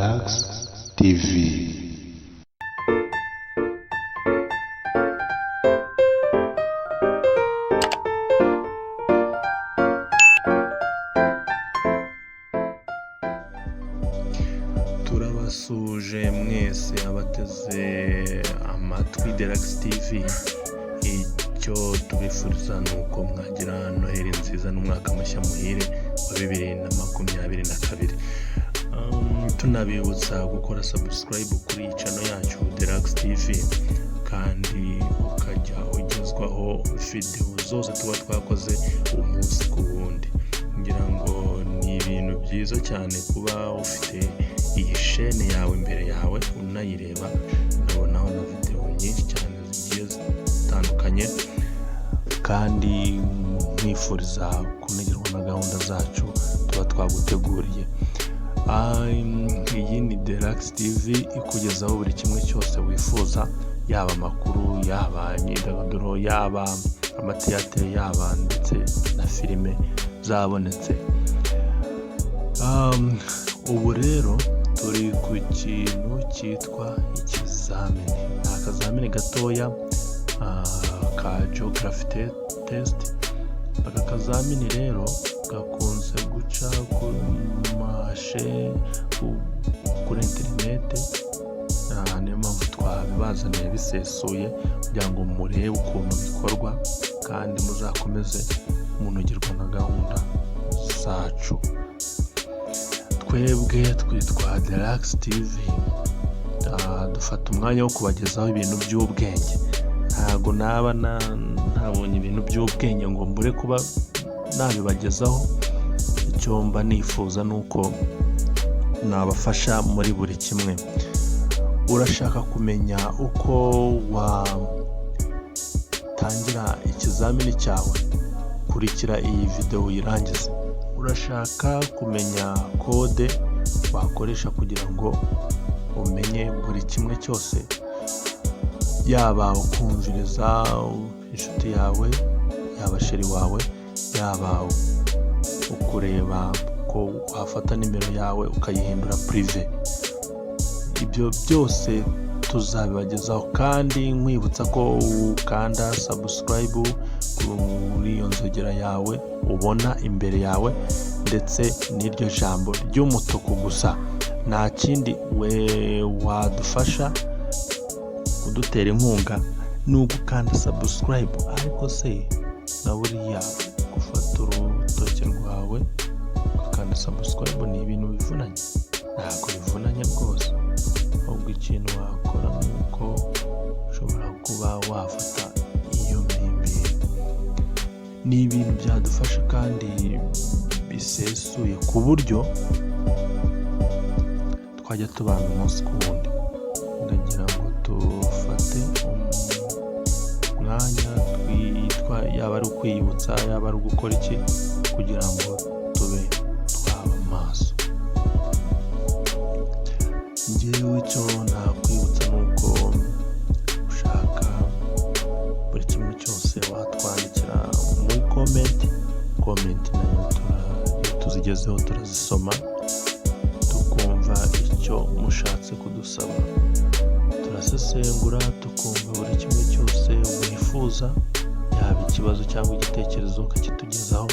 Relax TV. Turabasuje mwese abateze amatwi Relax TV. Icyo tubifuriza ni uko mwagira Noheli nziza n'umwaka mushya muhire wa 2022. Tunabibutsa gukora subscribe kuri iyi channel yacu Relax TV, kandi ukajya ugezwaho video zose tuba twakoze umunsi ku wundi. Ngira ngo ni ibintu byiza cyane kuba ufite iyi shene yawe imbere yawe unayireba. Ndabonaho na video nyinshi cyane zigiye zitandukanye, kandi mwifuriza kunogerwa na gahunda zacu tuba twaguteguriye. Iyi ni Relax TV ikugezaho buri kimwe cyose wifuza, yaba amakuru, yaba imyidagaduro, yaba amateatire, yaba ndetse na filime zabonetse. Ubu rero turi ku kintu cyitwa ikizamini. Ni akazamini gatoya ka geography test. Aka kazamini rero gakunze guca ku mashe kuri interinete, niyo mpamvu twabibazaniye bisesuye kugira ngo murebe ukuntu bikorwa kandi muzakomeze munogerwa na gahunda zacu. Twebwe twitwa Relax TV, dufata umwanya wo kubagezaho ibintu by'ubwenge. Ntago ntabonye ibintu by'ubwenge ngo mbure kuba nabibagezaho. Icyo mba nifuza nuko nabafasha muri buri kimwe. Urashaka kumenya uko watangira ikizamini cyawe? Kurikira iyi video uyirangize. Urashaka kumenya kode wakoresha kugira ngo umenye buri kimwe cyose, yaba ukumviriza inshuti yawe, yaba sheri wawe, yaba ukureba ko wafata nimero yawe ukayihindura prive. Ibyo byose tuzabibagezaho, kandi nkwibutsa ko ukanda subscribe kuri iyo nzogera yawe ubona imbere yawe, ndetse n'iryo jambo ry'umutuku gusa. Nta kindi wadufasha kudutera inkunga ni ugukanda subscribe. Ariko se na buriya gufata urutoki rwawe ugakanda subscribe ni ibintu bivunanye? Ntabwo bivunanye rwose, ahubwo ikintu wakora ni uko ushobora kuba wafata iyo mpimbiri. Ni ibintu byadufasha kandi bisesuye ku buryo twajya tubana umunsi ku wundi. Ndagira ngo dufate umwanya yaba ari ukwiyibutsa, yaba ari gukora iki, kugira ngo tube twaba maso. Njyewe icyo nakwibutsa ni uko ushaka buri kimwe cyose watwandikira muri comment nayo tuzigezeho, turazisoma tukumva icyo mushatse kudusaba. Turasesengura tukumva buri kimwe cyose wifuza, yaba ikibazo cyangwa igitekerezo ukakitugezaho.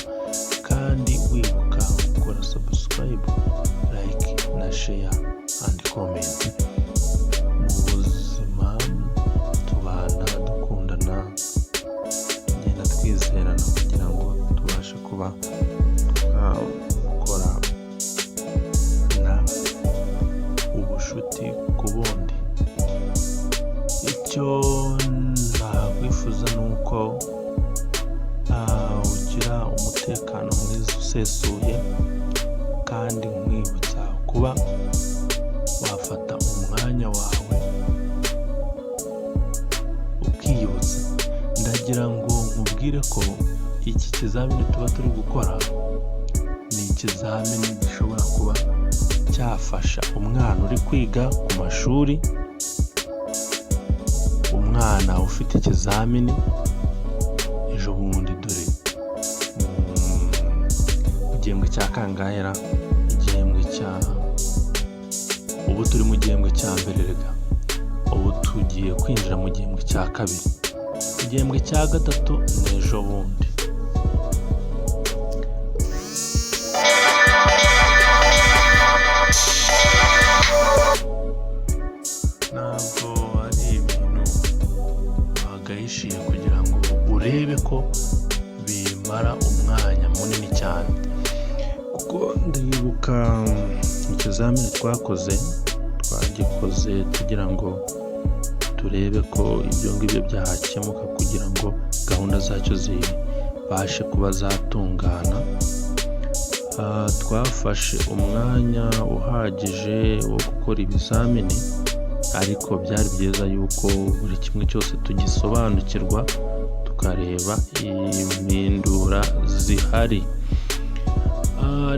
Kandi wibuka gukora subscribe, like na share and comment. Mu buzima tubana dukundana, tugenda twizerana kugira ngo tubashe kuba gukora na ubushuti ku bundi. Icyo nakwifuza ni uko ugira umutekano mwiza usesuye, kandi nkwibutsa kuba wafata umwanya wawe ukiyibutsa. Ndagira ngo nkubwire ko iki kizamini tuba turi gukora ni ikizamini gishobora kuba cyafasha umwana uri kwiga ku mashuri, umwana ufite ikizamini ejo bundi. Dore mu gihembwe cya kangahera, igihembwe cya ubu turi mu gihembwe cya mbere rega, ubu tugiye kwinjira mu gihembwe cya kabiri, igihembwe cya gatatu n'ejo bundi. Ntabwo ari ibintu wagahishiye kugira ngo urebe ko bimara umwanya munini cyane, kuko ndibuka ikizamini twagikoze tugira ngo turebe ko ibyo ngibyo byakemuka kugira ngo gahunda zacyo zibashe kuba zatungana. Twafashe umwanya uhagije wo gukora ibizamini, ariko byari byiza yuko buri kimwe cyose tugisobanukirwa tukareba impindura zihari.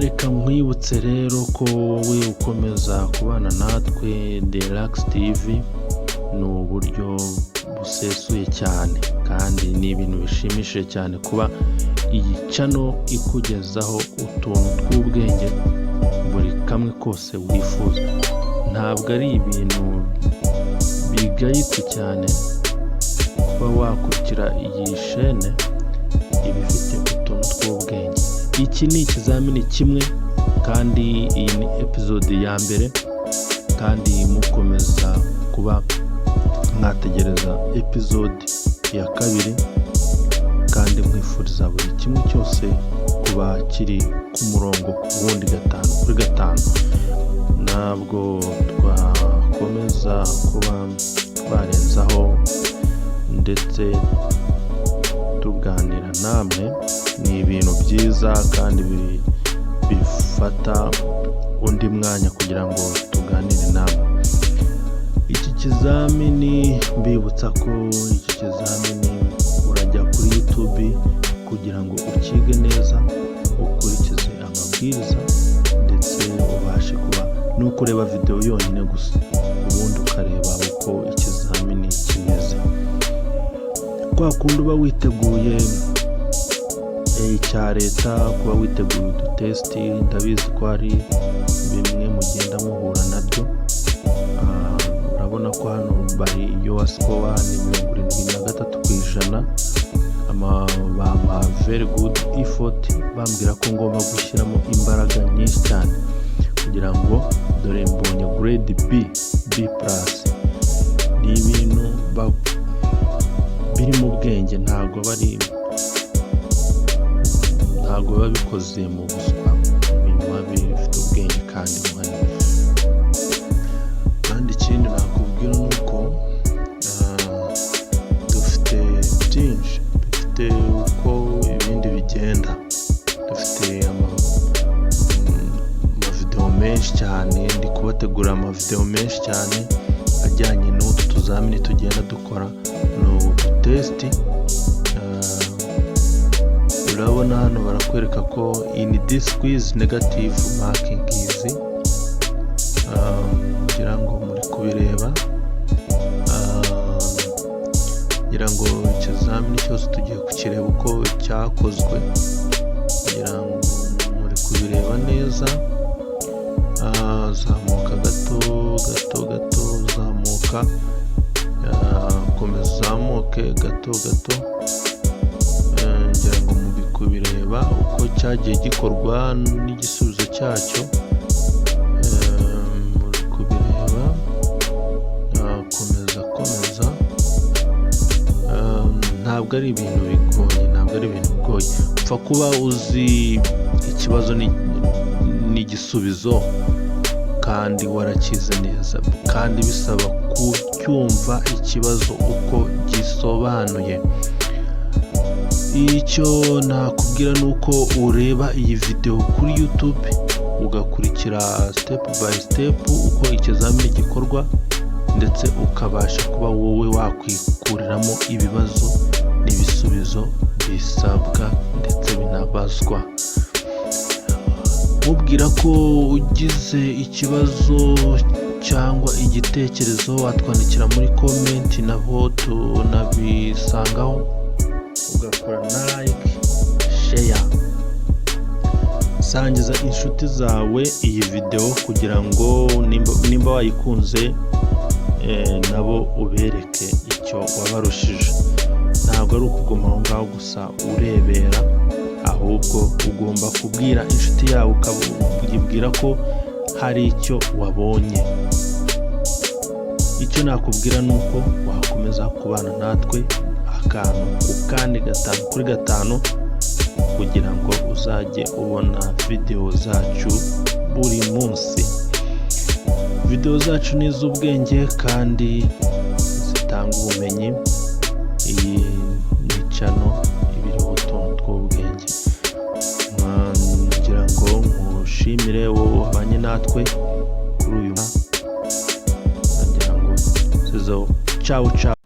Reka nkwibutse rero ko wowe ukomeza kubana natwe Derax TV, ni uburyo busesuye cyane kandi ni ibintu bishimishije cyane kuba iyi channel ikugezaho utuntu tw'ubwenge buri kamwe kose wifuza. Ntabwo ari ibintu bigayitse cyane kuba wakurikira iyi shene ibifite utuntu tw'ubwenge. Iki ni ikizamini kimwe kandi iyi ni episode ya mbere, kandi mukomeza kuba mwategereza episode ya kabiri, kandi mwifuriza buri kimwe cyose kuba kiri ku murongo ku wundi gatanu kuri gatanu. Ntabwo twakomeza kuba twarenzaho ndetse tuganira namwe, ni ibintu byiza kandi bifata undi mwanya kugira ngo tuganire namwe. Iki kizamini mbibutsa ko iki kizamini urajya kuri YouTube kugira ngo ukige neza, ukurikize amabwiriza ndetse ubashe kuba nuko ureba video yonyine gusa, ubundi ukareba uko ikizamini kimeze. Kwa kundi uba witeguye icya leta, kuba witeguye udutesti, ndabizi ko hari bimwe mugenda muhura nabyo. Urabona ko hano bari your score ni 73%, bampa very good effort, bambwira ko ngomba gushyiramo imbaraga nyinshi cyane kugira ngo dore mbonye grade B+. Ni ibintu biri mu bwenge, ntabwo biba bikoze mu buswa, ibintu biba bifite ubwenge kandi buhanitse. Kandi ikindi nakubwira ni uko dufite byinshi, dufite uko ibindi bigenda, dufite amavideo menshi cyane, ndi kubategura amavideo menshi cyane ajyanye n'utu tuzamini tugenda dukora, n'udutesti. Urabona hano barakwereka ko in this quiz negative marking is, ngira ngo muri kubireba, ngira ngo ikizamini cyose tugiye kukireba uko cyakozwe, ngira ngo muri kubireba neza. Zamuka gato, zamuka, komeza uzamuke gato, ngira ngo muri kubireba uko cyagiye gikorwa n'igisubizo cyacyo. Muri kubireba, komeza. Ntabwo ari ibintu bigoye, upfa kuba uzi ikibazo n'igisubizo kandi warakize neza, kandi bisaba kucyumva ikibazo uko gisobanuye. Icyo nakubwira ni uko ureba iyi video kuri YouTube ugakurikira step by step uko ikizamini gikorwa, ndetse ukabasha kuba wowe wakwikuriramo ibibazo n'ibisubizo bisabwa ndetse binabazwa. Mubwira ko ugize ikibazo cyangwa igitekerezo watwandikira muri comment, nabo tunabisangaho, ugakora na like, share, sangiza inshuti zawe iyi video kugira ngo nimba wayikunze nabo ubereke icyo wabarushije. Ntabwo ari ukuguma aho ngaho gusa urebera, ahubwo ugomba kubwira inshuti yawe ukabwira ko hari icyo wabonye. Icyo nakubwira ni uko wakomeza kubana natwe akantu ku kandi 5 kuri 5 kugira ngo uzajye ubona video zacu buri munsi. Video zacu ni iz'ubwenge kandi zitanga ubumenyi. Iyi ni channel ibiriho utuntu tw'ubwenge. Ngira ngo nkushimire wowe wabanye natwe kuri uyu. Ngira ngo ciao ciao.